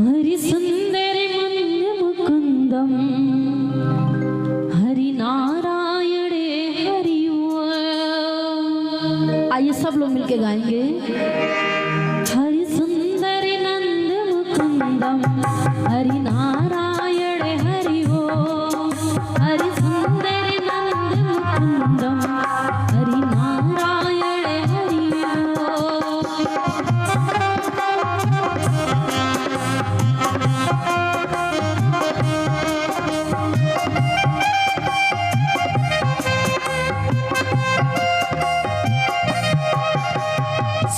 हरि सुंदर मंद मुकुंदम हरि नारायण हरि ओम। आइए सब लोग मिलके गाएंगे। हरि सुंदर नंद मुकुंदम हरि नारायण हरि ओम। हरि सुंदर नंद मुकुंदम हरि नारायण हरि ओम।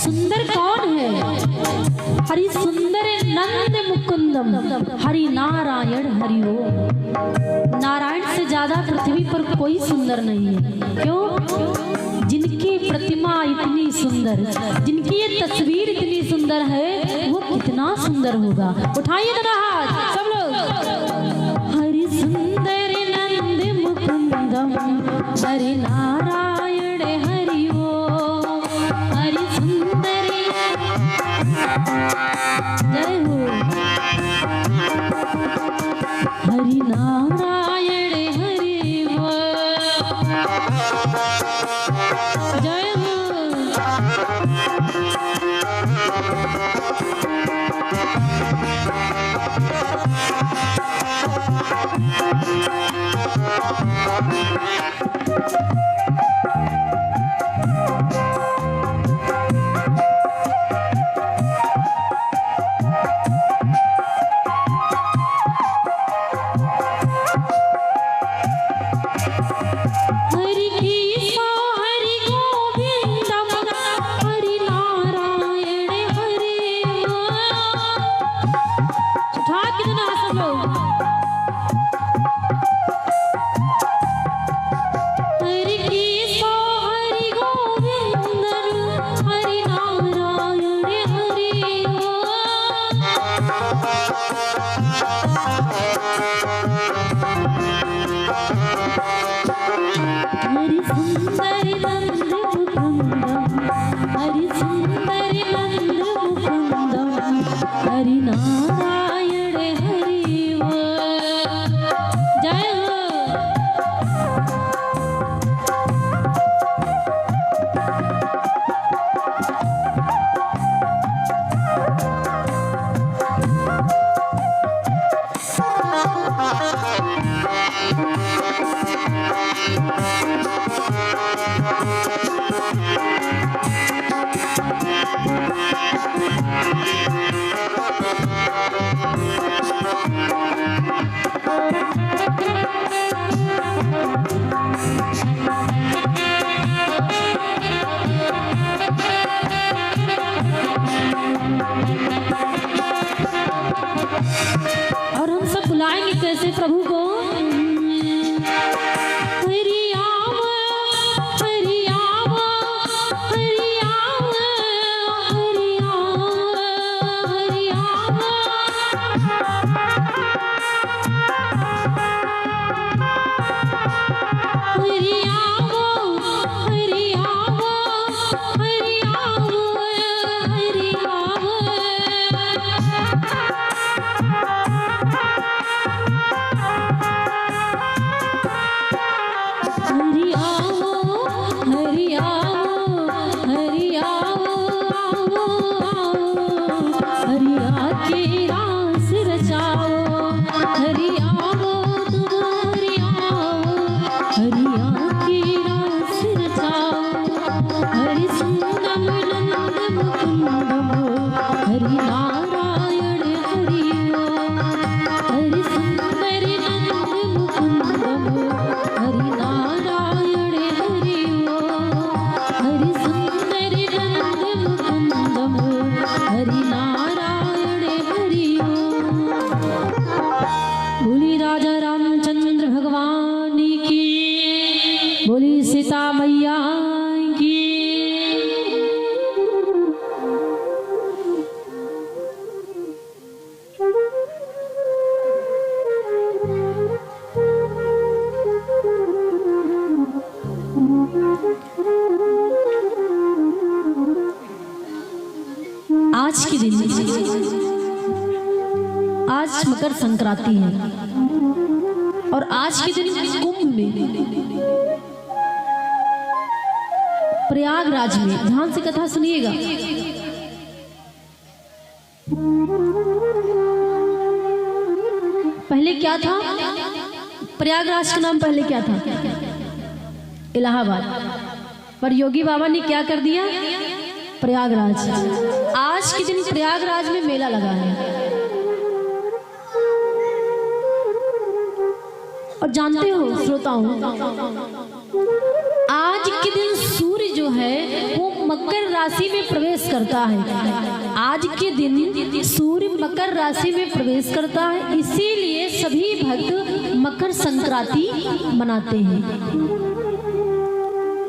सुंदर कौन है? हरि सुंदर नंद मुकुंदम हरि नारायण हरि ओम। नारायण से ज्यादा पृथ्वी पर कोई सुंदर नहीं है। क्यों? जिनकी प्रतिमा इतनी सुंदर, जिनकी ये तस्वीर इतनी सुंदर है, वो कितना सुंदर होगा। उठाइए जरा हाथ सब लोग। हरि सुंदर नंद मुकुंदम हरि नारायण हरि ओम। हरि सुंदर जय हो हरि नारायण हरि ओम। जय हो हरि ईसा हरि गोविंदम हरि नारायण हरि ओम। उठा कितना सब लोग। हरि ईसा हरि गोविंदम हरि नारायण हरि ओम। हरि सुंदर नंद मुकुंदम हरि सुंदर नंद मुकुंदम हरि नारायण हरि ओम। जय हो और हम सब बुलाएंगे कैसे प्रभु को। हरि आवा हरि आवा हरि आवा हरि आवा हरि आवा। हरि आवा हरि आवा हरि आवा हरि आवा। हरि आओ हरि आओ हरि आओ आओ आओ हरि आके रास रचाओ। हरि आओ तुम हरि आओ हरि आके रास रचाओ। हरि सुंदर नंद मुकुंदम हरि नारायण हरि ओम। हरि सुंदर नंद मुकुंदम हरि नारायण हरि ओम। हरि सुंदर नंद मुकुंदम हरि नारायण हरि ओम। आज मकर संक्रांति है और आज के दिन कुंभ में प्रयागराज में, ध्यान से कथा सुनिएगा, पहले क्या था? प्रयागराज का नाम पहले क्या था? इलाहाबाद। पर योगी बाबा ने क्या कर दिया? प्रयागराज। आज के दिन प्रयागराज में मेला लगा है। और जानते हो श्रोताओं, आज के दिन सूर्य जो है वो मकर राशि में प्रवेश करता है। आज के दिन सूर्य मकर राशि में प्रवेश करता है, इसीलिए सभी भक्त मकर संक्रांति मनाते हैं।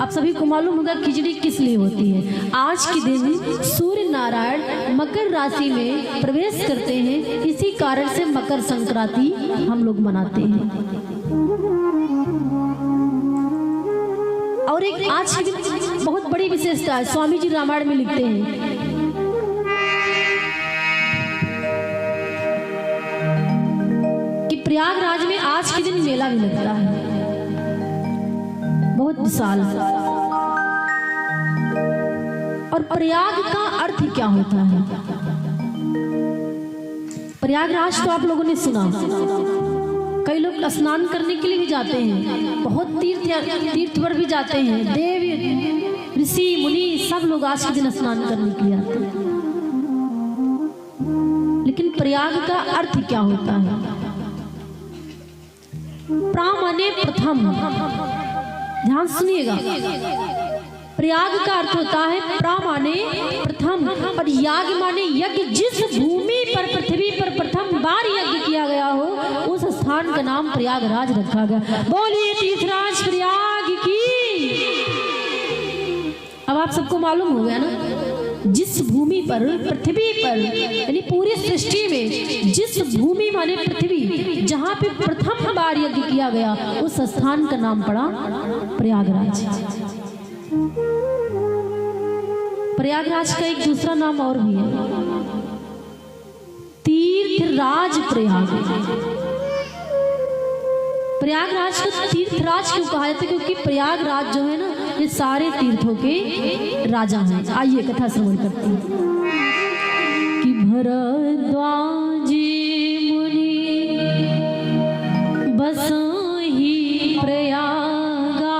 आप सभी को मालूम होगा खिचड़ी किस लिए होती है। आज के दिन सूर्य नारायण मकर राशि में प्रवेश करते हैं, इसी कारण से मकर संक्रांति हम लोग मनाते हैं। और एक आज के दिन बहुत बड़ी विशेषता है, स्वामी जी रामायण में लिखते हैं कि प्रयागराज में आज के दिन मेला भी लगता है, बहुत विशाल। और प्रयाग का अर्थ क्या होता है? प्रयागराज तो आप लोगों ने सुना, कई लोग स्नान करने के लिए भी जाते हैं, बहुत तीर्थ पर भी जाते हैं, देव ऋषि मुनि सब लोग आज के दिन स्नान करने के लिए आते हैं। लेकिन प्रयाग का अर्थ क्या होता है? प्रा माने प्रथम, ध्यान सुनिएगा। प्रयाग का अर्थ होता है प्रा माने प्रथम और याग माने यज्ञ। जिस भूमि पर पृथ्वी पर प्रथम बार यज्ञ किया गया हो उस स्थान का नाम प्रयागराज रखा गया। बोलिए तीर्थराज प्रयाग की। अब आप सबको मालूम हो गया ना, जिस भूमि पर पृथ्वी पर यानी पूरी सृष्टि में जिस भूमि माने पृथ्वी जहां पे प्रथम बार यज्ञ किया गया उस स्थान का नाम पड़ा प्रयागराज। प्रयागराज का एक दूसरा नाम और भी है, तीर्थराज प्रयाग। प्रयागराज को तीर्थराज क्यों कहा जाता है? क्योंकि प्रयागराज जो है ना ये सारे तीर्थों के राजा हैं। आइए कथा श्रवण करते हैं कि भरद्वाज मुनि बसहि प्रयागा।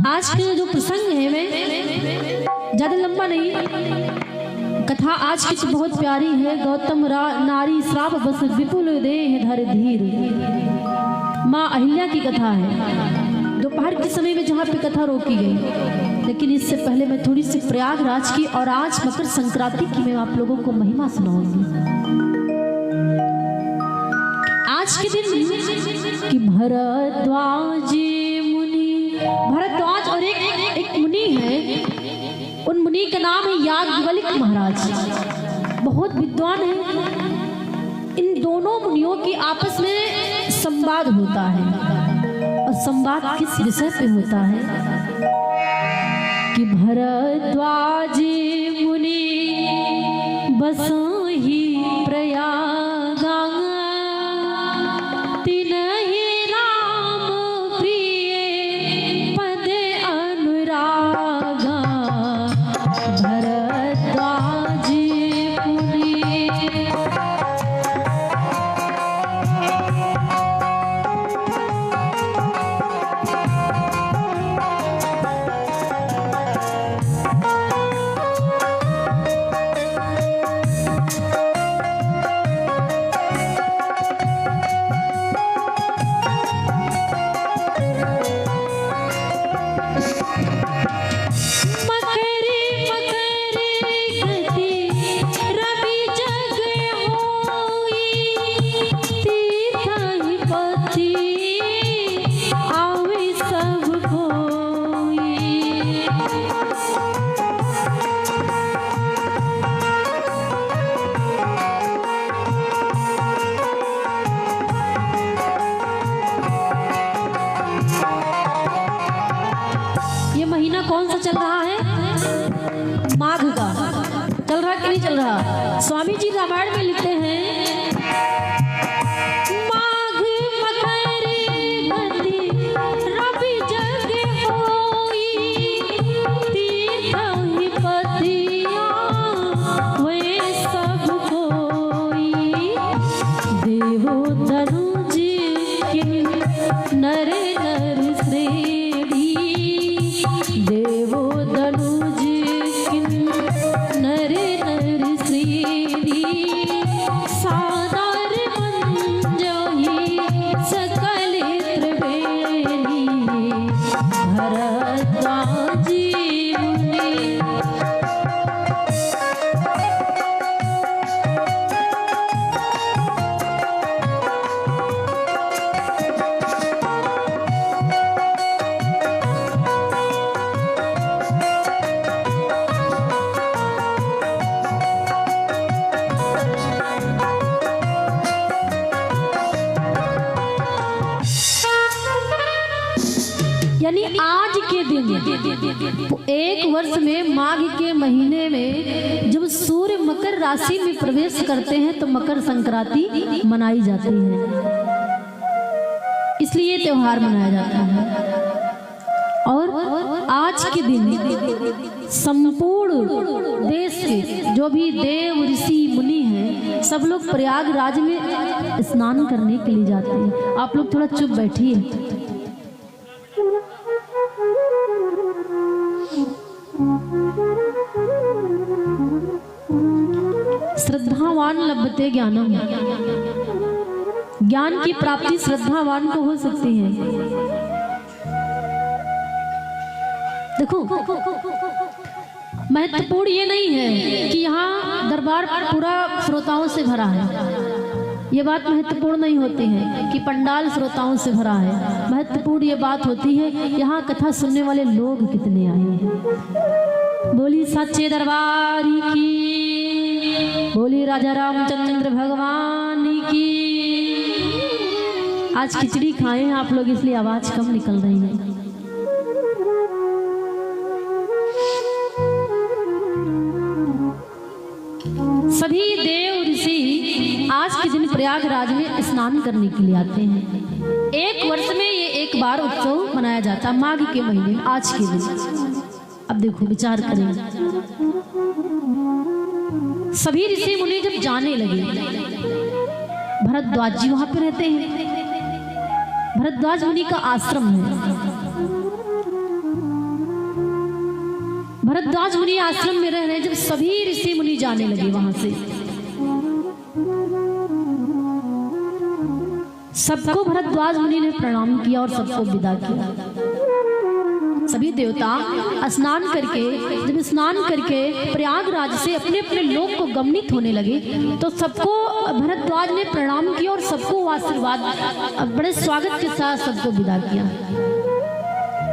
आज के जो प्रसंग है मैं ज्यादा लंबा नहीं, कथा आज की बहुत प्यारी है। गौतम नारी श्राप बस विपुल देह धर धीर, माँ अहिल्या की कथा है। दोपहर के समय में जहाँ पे कथा रोकी गई, लेकिन इससे पहले मैं थोड़ी सी प्रयागराज की और आज मकर संक्रांति की मैं आप लोगों को महिमा सुनाऊंगी। आज के दिन कि भरद्वाज मुनि, भरद्वाज और एक मुनि है, उन मुनि का नाम है याज्ञवल्क्य महाराज, बहुत विद्वान है। इन दोनों मुनियों की आपस में संवाद होता है और संवाद किस विषय पे होता है कि भरद्वाज मुनि बसहि प्रयागा तिनहि राम प्रिय पद अनुरागा। भरद्वाज मुनि चल रहा है? माघ का चल रहा कि नहीं चल रहा? स्वामी जी रामायण में लिखते हैं यानी आज के दिन 1 वर्ष में माघ के महीने में जब सूर्य मकर राशि में प्रवेश करते हैं तो मकर संक्रांति मनाई जाती है, इसलिए त्योहार मनाया जाता है। और आज के दिन संपूर्ण देश के जो भी देव ऋषि मुनि हैं सब लोग प्रयागराज में स्नान करने के लिए जाते हैं। आप लोग थोड़ा चुप बैठिए। श्रद्धावान लभते ज्ञानम, ज्ञान की प्राप्ति श्रद्धावान को हो सकती है। देखो महत्वपूर्ण ये नहीं है कि यहाँ दरबार पूरा श्रोताओं से भरा है, ये बात महत्वपूर्ण नहीं होती है कि पंडाल श्रोताओं से भरा है। महत्वपूर्ण ये बात होती है यहाँ कथा सुनने वाले लोग कितने आए हैं। बोली सच्चे दरबार की, बोली राजा रामचंद्र भगवान की। आज खिचड़ी खाए हैं आप लोग इसलिए आवाज कम निकल रही है। सभी देव ऋषि आज के दिन प्रयागराज में स्नान करने के लिए आते हैं। 1 वर्ष में ये एक बार उत्सव मनाया जाता है, माघ के महीने में आज के दिन। अब देखो विचार करें, सभी ऋषि मुनि जब जाने लगे, भरद्वाज जी वहां पे रहते हैं, भरद्वाज मुनि का आश्रम है। भरद्वाज मुनि आश्रम में रह रहे, जब सभी ऋषि मुनि जाने लगे वहां से, सबको भरद्वाज मुनि ने प्रणाम किया और सबको विदा किया। सभी देवता स्नान करके, जब स्नान करके प्रयागराज से अपने अपने लोक को गमनित होने लगे तो सबको भरद्वाज ने प्रणाम किया और सबको आशीर्वाद बड़े स्वागत के साथ सबको विदा किया।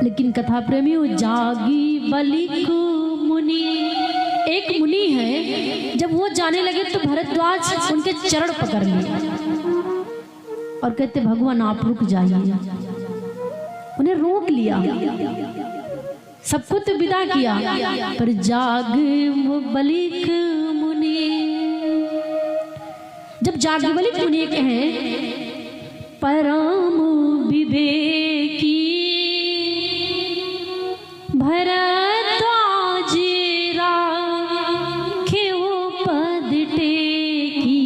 लेकिन कथा प्रेमियों, जागी बलिक मुनि, एक मुनि है, जब वो जाने लगे तो भरद्वाज उनके चरण पकड़ लिए और कहते भगवान आप रुक जाइए। उन्हें रोक लिया, सबको तो विदा किया, पर जाग बलिक मुनि, जब जाग बलिक मुनि कहे परम विवेकी भरद्वाज राखे वो पद टेकी।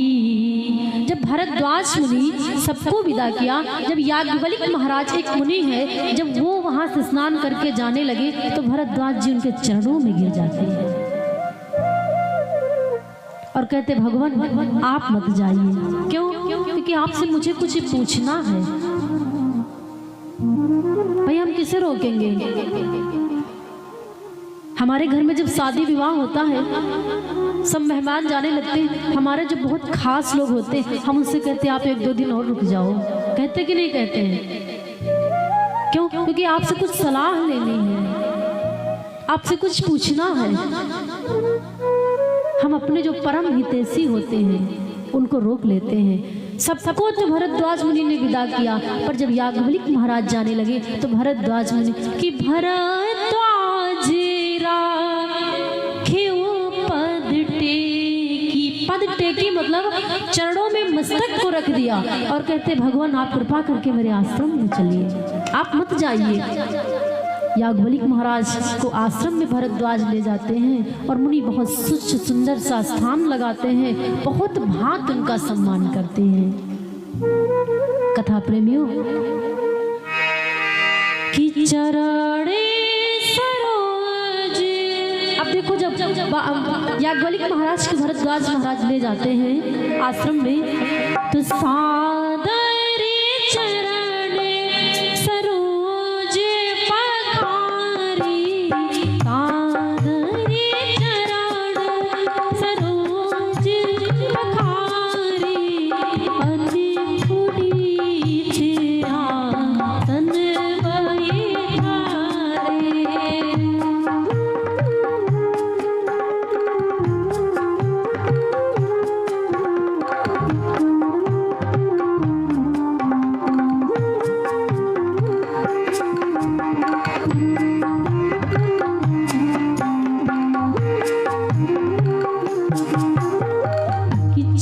जब भरद्वाज मुनि सबको विदा किया, जब याज्ञवल्क्य महाराज एक मुनि है, जब वो वहां से स्नान करके जाने लगे तो भरद्वाज जी उनके चरणों में गिर जाते हैं और कहते भगवान आप मत जाइए। क्यों? क्योंकि आपसे मुझे कुछ पूछना है। भाई हम किसे रोकेंगे? हमारे घर में जब शादी विवाह होता है सब मेहमान जाने लगते हैं, हमारे जो बहुत खास लोग होते हैं हम उनसे कहते हैं आप 1-2 दिन और रुक जाओ। कहते कि नहीं कहते हैं? क्यों? क्योंकि आपसे कुछ सलाह लेनी है, आपसे कुछ पूछना है। हम अपने जो परम हितैषी होते हैं उनको रोक लेते हैं। सबको तो भरद्वाज मुनि ने विदा किया, पर जब याज्ञवल्क्य महाराज जाने लगे तो भरद्वाज मुनि कि भरद्वाज राखे वो पद टेकी। पद टेकी मतलब चरणों में मस्तक को रख दिया और कहते भगवान आप कृपा करके मेरे आश्रम में चलिए, आप मत जाइए। याज्ञवल्क्य महाराज को आश्रम में भरद्वाज ले जाते हैं और मुनि बहुत स्वच्छ सुंदर सा स्थान लगाते हैं, बहुत भांत उनका सम्मान करते हैं। कथा प्रेमियों की चरणे सरोज। अब देखो जब याज्ञवल्क्य महाराज को भरद्वाज महाराज ले जाते हैं आश्रम में तो सादर चरण सरोज पखारी, सादर चरण सरोज पखारी, अति आसन बैठारे।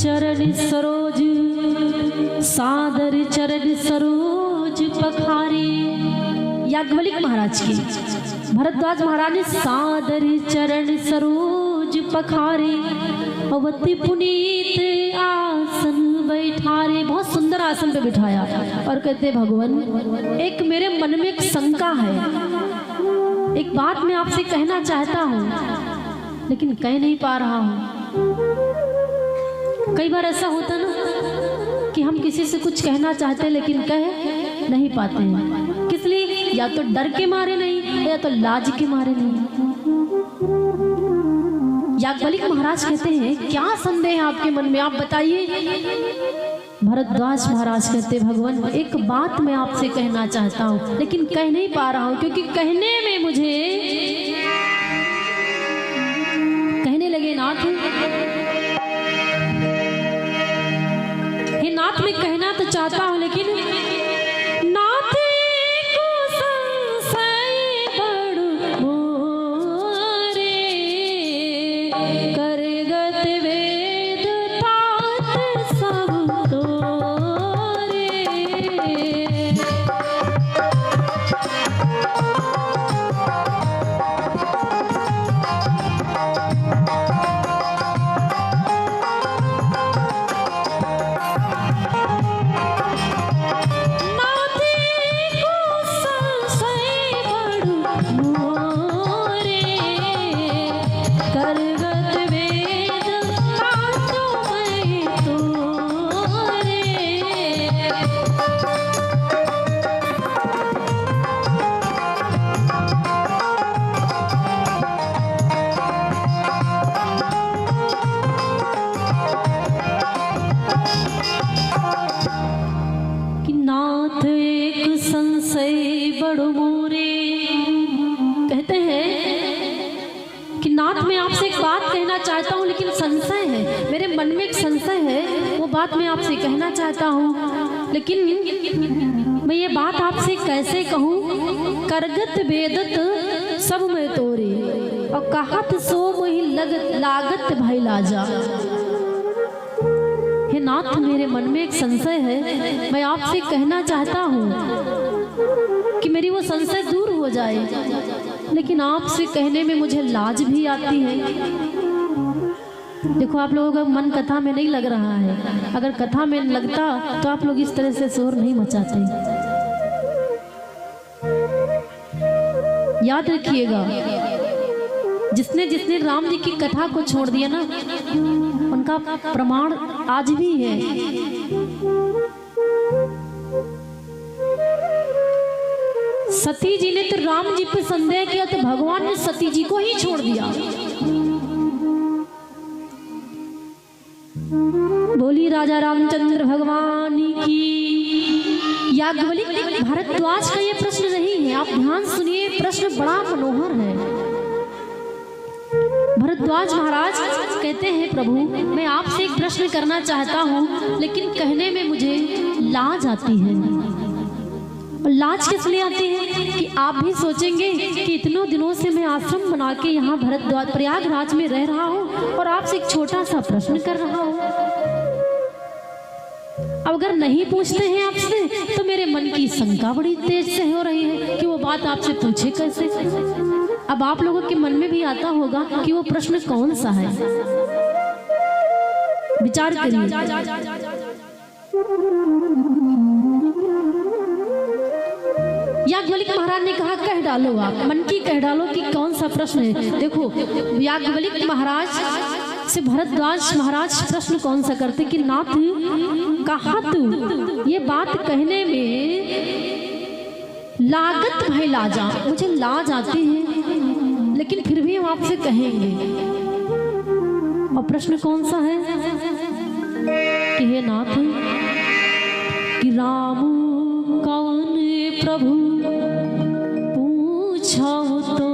चरण सरोज सादर चरण सरोज पखारे। याज्ञवल्क्य महाराज की भरद्वाज महाराज ने सादर चरण सरोज पखारे, अवति पुनीत आसन बैठारे। बहुत सुंदर आसन पे बिठाया और कहते भगवान एक मेरे मन में एक शंका है, एक बात मैं आपसे कहना चाहता हूँ लेकिन कह नहीं पा रहा हूँ। कई बार ऐसा होता ना कि हम किसी से कुछ कहना चाहते हैं लेकिन कह नहीं पाते हैं। किस लिए? या तो डर के मारे नहीं या तो लाज के मारे नहीं। याज्ञवल्क्य महाराज कहते हैं क्या संदेह है आपके मन में, आप बताइए। भरद्वाज महाराज कहते भगवान एक बात मैं आपसे कहना चाहता हूँ लेकिन कह नहीं पा रहा हूँ, क्योंकि कहने में मुझे कहने लगे नाथ, हे नाथ मैं कहना तो चाहता हूँ लेकिन नाथ को संशय बड़ मोरे, करगत वेद तात सब तोरे। कहते हैं कि नाथ मैं आपसे एक बात कहना चाहता हूँ लेकिन संशय है, मेरे मन में एक संशय है, वो बात मैं आपसे कहना चाहता हूँ लेकिन मैं ये बात आपसे कैसे कहूँ। करगत वेदत सब मैं तोरे, और कहत सो वही लागत भाई लाजा। हे नाथ मेरे मन में एक संशय है, मैं आपसे कहना चाहता हूँ कि मेरी वो संशय दूर हो जाए, लेकिन आपसे कहने में मुझे लाज भी आती है। देखो आप लोगों का मन कथा में नहीं लग रहा है, अगर कथा में लगता तो आप लोग इस तरह से शोर नहीं मचाते। याद रखिएगा जिसने जिसने राम जी की कथा को छोड़ दिया ना उनका प्रमाण आज भी है। सती जी ने तो राम जी पर संदेह किया तो भगवान ने सती जी को ही छोड़ दिया। बोली राजा रामचंद्र भगवान की। याज्ञवल्क्य भारद्वाज का ये प्रश्न नहीं है, आप ध्यान सुनिए, प्रश्न बड़ा मनोहर है। भरद्वाज महाराज कहते हैं प्रभु मैं आपसे एक प्रश्न करना चाहता हूँ लेकिन कहने में मुझे लाज आती है। और लाज किस लिए आती है कि आप भी सोचेंगे कि इतनों दिनों से मैं आश्रम बना के यहाँ भरद्वाज प्रयागराज में रह रहा हूँ और आपसे एक छोटा सा प्रश्न कर रहा हूँ। अब अगर नहीं पूछते हैं आपसे तो मेरे मन की शंका बड़ी तेज से हो रही है कि वो बात आपसे पूछे कैसे। अब आप लोगों के मन में भी आता होगा कि वो प्रश्न कौन सा है, विचार करिए। याज्ञवल्क्य महाराज ने कहा कह डालो, आप मन की कह डालो कि कौन सा प्रश्न है। देखो याज्ञवल्क्य महाराज से भरद्वाज महाराज प्रश्न कौन सा करते कि नाथ कहा तू ये बात कहने में लागत भाई लाजा, मुझे लाज आती है लेकिन फिर भी हम आपसे कहेंगे। और प्रश्न कौन सा है कि हे नाथ कि राम कौन प्रभु पूछो तो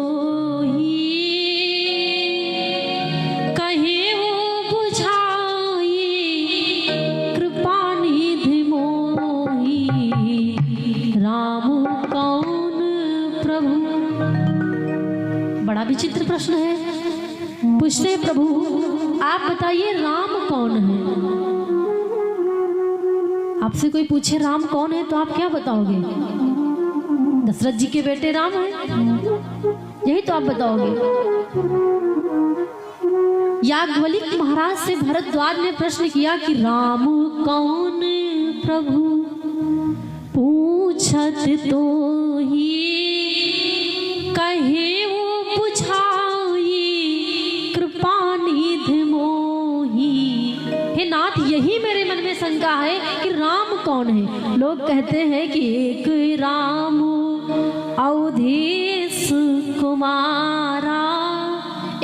विचित्र प्रश्न है। पूछते प्रभु आप बताइए राम कौन है? आपसे कोई पूछे राम कौन है तो आप क्या बताओगे? दशरथ जी के बेटे राम हैं, यही तो आप बताओगे। याज्ञवल्क्य महाराज से भरद्वाज ने प्रश्न किया कि राम कौन प्रभु, पूछत तो ही कहे वो बुझाई, कृपा निधि मोही। हे नाथ, यही मेरे मन में शंका है कि राम कौन है। लोग कहते हैं कि एक राम अवधेश कुमारा,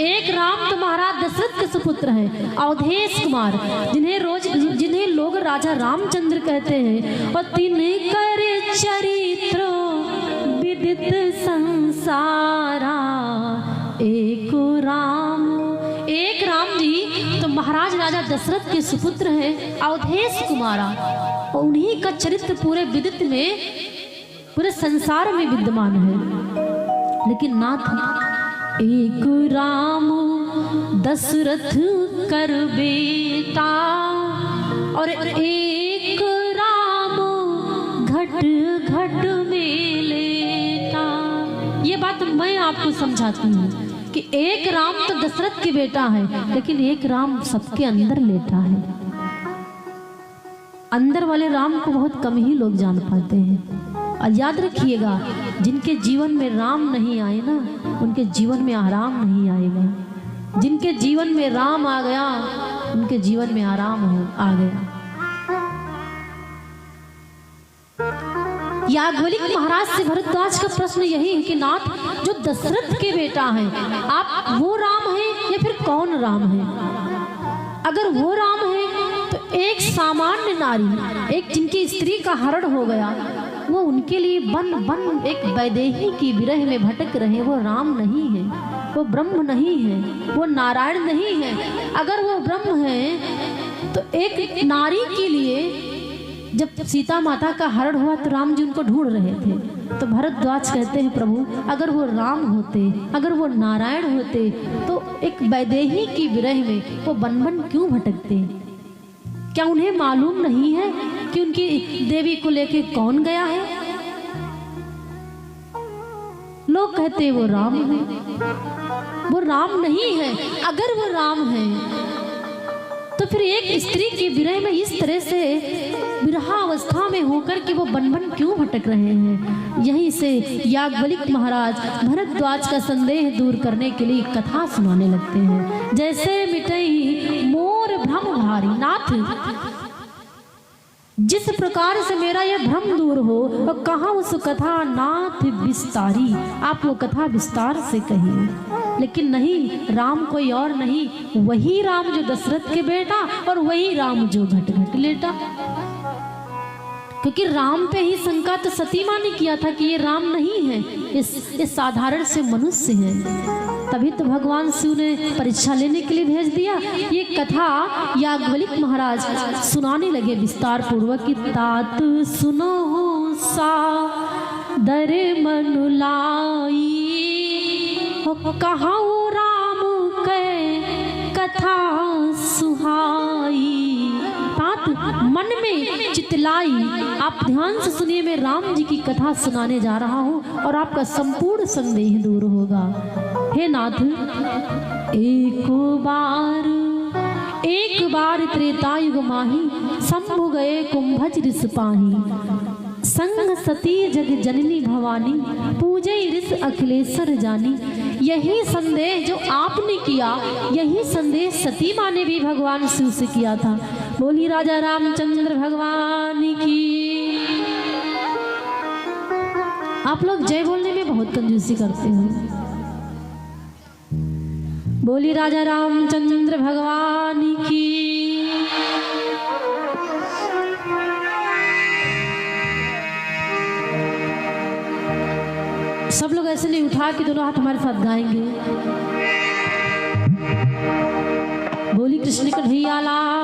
एक राम तो महाराज दशरथ के सुपुत्र हैं, अवधेश कुमार, जिन्हें लोग राजा रामचंद्र कहते हैं। और तीन कर चरित्र विदित संसारा, एक राम जी तो महाराज राजा दशरथ के सुपुत्र हैं, अवधेश कुमारा, और उन्हीं का चरित्र पूरे विदित में, पूरे संसार में विद्यमान है। लेकिन नाथ, एक राम दशरथ कर बेटा, और एक राम घट घट में लेटा। ये बात मैं आपको समझाती हूँ कि एक राम तो दशरथ के बेटा है, लेकिन एक राम सबके अंदर लेटा है। अंदर वाले राम को बहुत कम ही लोग जान पाते हैं। और याद रखिएगा, जिनके जीवन में राम नहीं आए ना, उनके जीवन में आराम नहीं आएगा। जिनके जीवन में राम आ गया, उनके जीवन में आराम आ गया। याज्ञवल्क्य महाराज से भरद्वाज का प्रश्न यही है कि नाथ, जो दशरथ के बेटा हैं, आप वो राम हैं या फिर कौन राम है? अगर वो राम है तो एक सामान्य नारी, एक जिनकी स्त्री का हरण हो गया, वो उनके लिए बन एक वैदेही की विरह में भटक रहे, वो राम नहीं है, वो ब्रह्म नहीं है, वो नारायण नहीं है। अगर वो ब्रह्म है तो एक नारी के लिए जब सीता माता का हरण हुआ तो राम जी उनको ढूंढ रहे थे। तो भरद्वाज कहते हैं, प्रभु अगर वो राम होते, अगर वो नारायण होते, तो एक वैदेही की विरह में वो बन क्यों भटकते? क्या उन्हें मालूम नहीं है कि उनकी देवी को लेके कौन गया है? लोग कहते वो राम है, वो राम नहीं है। अगर वो राम है तो फिर एक स्त्री की विरह में इस तरह से विरहा अवस्था में होकर के वो बन क्यों भटक रहे हैं? यहीं से याज्ञवल्क्य महाराज भरद्वाज का संदेह दूर करने के लिए कथा सुनाने लगते हैं। जैसे मिटई मोर भ्रम भारी, नाथ जिस प्रकार से मेरा यह भ्रम दूर हो, और कहा उस कथा नाथ विस्तारी, आप वो कथा विस्तार से कहिए। लेकिन नहीं, राम कोई और नहीं, वही राम जो दशरथ के बेटा, और वही राम जो घट घट लेटा। क्योंकि राम पे ही शंका तो सती माँ ने किया था कि ये राम नहीं है, इस साधारण से मनुष्य है। तभी तो भगवान शिव ने परीक्षा लेने के लिए भेज दिया। ये कथा याज्ञवल्क्य महाराज सुनाने लगे विस्तार पूर्वक कि तात सुनो सा दर मनुलाई, कहा वो राम के कथा सुहाई। तात मन में चितलाई, आप ध्यान से सुनिए, मैं राम जी की कथा सुनाने जा रहा हूँ और आपका संपूर्ण संदेह दूर होगा। हे नाथ, एक बार त्रेतायुग माही, शंभु गए कुंभज ऋष पाही। संग सती जग जननी भवानी, पूजे ऋष अखिलेश्वर जानी। यही संदेह जो आपने किया, यही संदेह सती माँ ने भी भगवान शिव से किया था। बोली राजा रामचंद्र भगवान की। आप लोग जय बोलने में बहुत कंजूसी करते हो। बोली राजा रामचंद्र भगवान की। सब लोग ऐसे नहीं उठा के दोनों हाथ हमारे साथ गाएंगे। बोली कृष्ण कन्हैया लाल